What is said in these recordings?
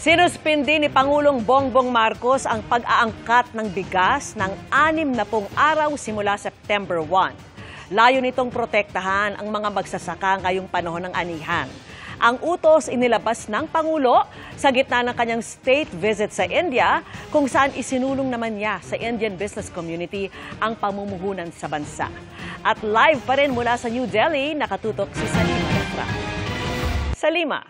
Sinuspindi ni Pangulong Bongbong Marcos ang pag-aangkat ng bigas ng 60 araw simula September 1. Layo nitong protektahan ang mga magsasaka ngayong panahon ng anihan. Ang utos inilabas ng Pangulo sa gitna ng kanyang state visit sa India, kung saan isinulong naman niya sa Indian business community ang pamumuhunan sa bansa. At live pa rin mula sa New Delhi, nakatutok si Salima Refran. Salima.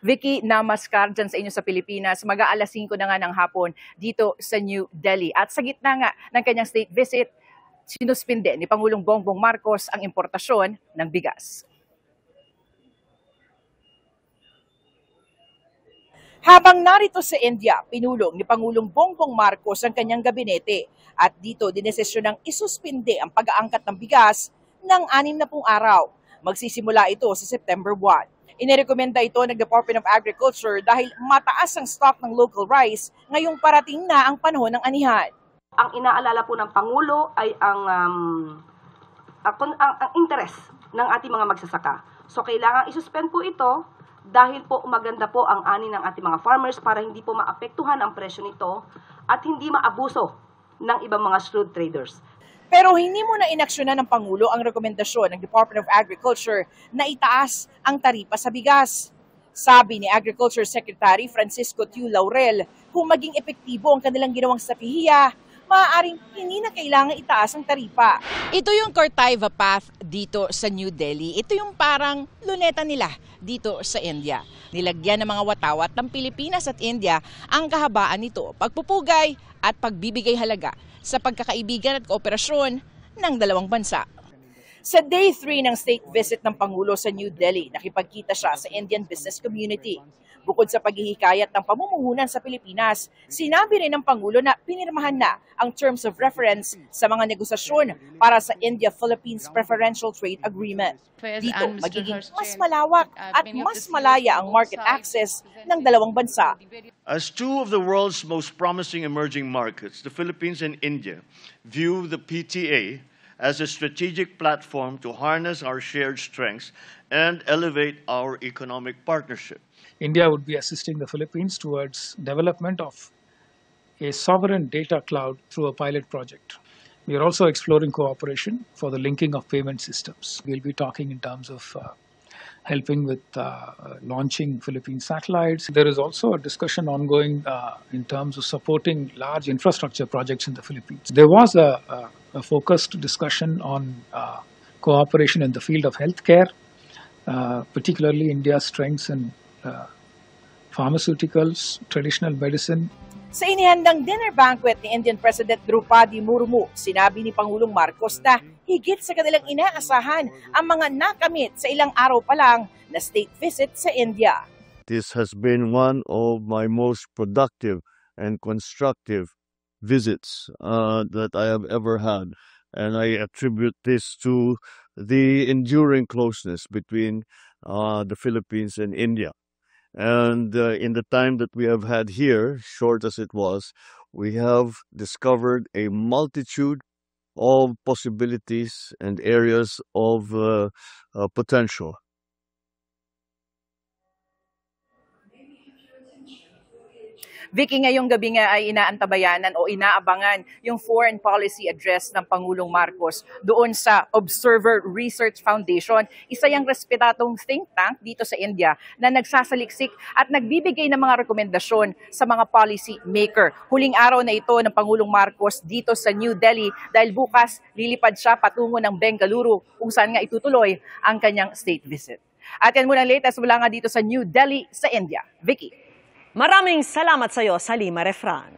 Vicky, namaskar dyan sa inyo sa Pilipinas. Mag-aalas 5 na nga ng hapon dito sa New Delhi. At sa gitna nga ng kanyang state visit, sinuspinde ni Pangulong Bongbong Marcos ang importasyon ng bigas. Habang narito sa India, pinulong ni Pangulong Bongbong Marcos ang kanyang gabinete. At dito dinesisyon ng isuspinde ang pag-aangkat ng bigas ng 60 araw. Magsisimula ito sa September 1. Inirekomenda ito ng Department of Agriculture dahil mataas ang stock ng local rice ngayong parating na ang panahon ng anihan. Ang inaalala po ng Pangulo ay ang interest ng ating mga magsasaka. So kailangan isuspend po ito dahil po maganda po ang ani ng ating mga farmers para hindi po maapektuhan ang presyo nito at hindi maabuso ng ibang mga shrewd traders. Pero hindi mo na inaksyonan ng Pangulo ang rekomendasyon ng Department of Agriculture na itaas ang taripa sa bigas. Sabi ni Agriculture Secretary Francisco Tiu Laurel, kung maging epektibo ang kanilang ginawang strategiya, maaaring hindi na kailangan itaas ang taripa. Ito yung Cortaiva Path dito sa New Delhi. Ito yung parang luneta nila dito sa India. Nilagyan ng mga watawat ng Pilipinas at India ang kahabaan nito, pagpupugay at pagbibigay halaga sa pagkakaibigan at kooperasyon ng dalawang bansa. Sa day 3 ng state visit ng Pangulo sa New Delhi, nakipagkita siya sa Indian business community. Bukod sa paghihikayat ng pamumuhunan sa Pilipinas, sinabi rin ng Pangulo na pinirmahan na ang terms of reference sa mga negosasyon para sa India-Philippines Preferential Trade Agreement. Dito, magiging mas malawak at mas malaya ang market access ng dalawang bansa. As two of the world's most promising emerging markets, the Philippines and India view the PTA as a strategic platform to harness our shared strengths and elevate our economic partnership. India would be assisting the Philippines towards development of a sovereign data cloud through a pilot project. We are also exploring cooperation for the linking of payment systems. We'll be talking in terms of helping with launching Philippine satellites. There is also a discussion ongoing in terms of supporting large infrastructure projects in the Philippines. There was a focused discussion on cooperation in the field of healthcare, particularly India's strengths in pharmaceuticals, traditional medicine. Sa inihandang dinner banquet ni Indian President Draupadi Murmu, sinabi ni Pangulong Marcos na higit sa kanilang inaasahan ang mga nakamit sa ilang araw pa lang na state visit sa India. This has been one of my most productive and constructive visits that I have ever had. And I attribute this to the enduring closeness between the Philippines and India. And in the time that we have had here, short as it was, we have discovered a multitude of possibilities and areas of potential. Vicky, ngayong gabi nga ay inaantabayanan o inaabangan yung foreign policy address ng Pangulong Marcos doon sa Observer Research Foundation. Isa yung respetadong think tank dito sa India na nagsasaliksik at nagbibigay ng mga rekomendasyon sa mga policy maker. Huling araw na ito ng Pangulong Marcos dito sa New Delhi dahil bukas lilipad siya patungo ng Bengaluru kung saan nga itutuloy ang kanyang state visit. At yan muna ang latest mula nga dito sa New Delhi sa India. Vicky. Maraming salamat sa iyo, Salima Refran.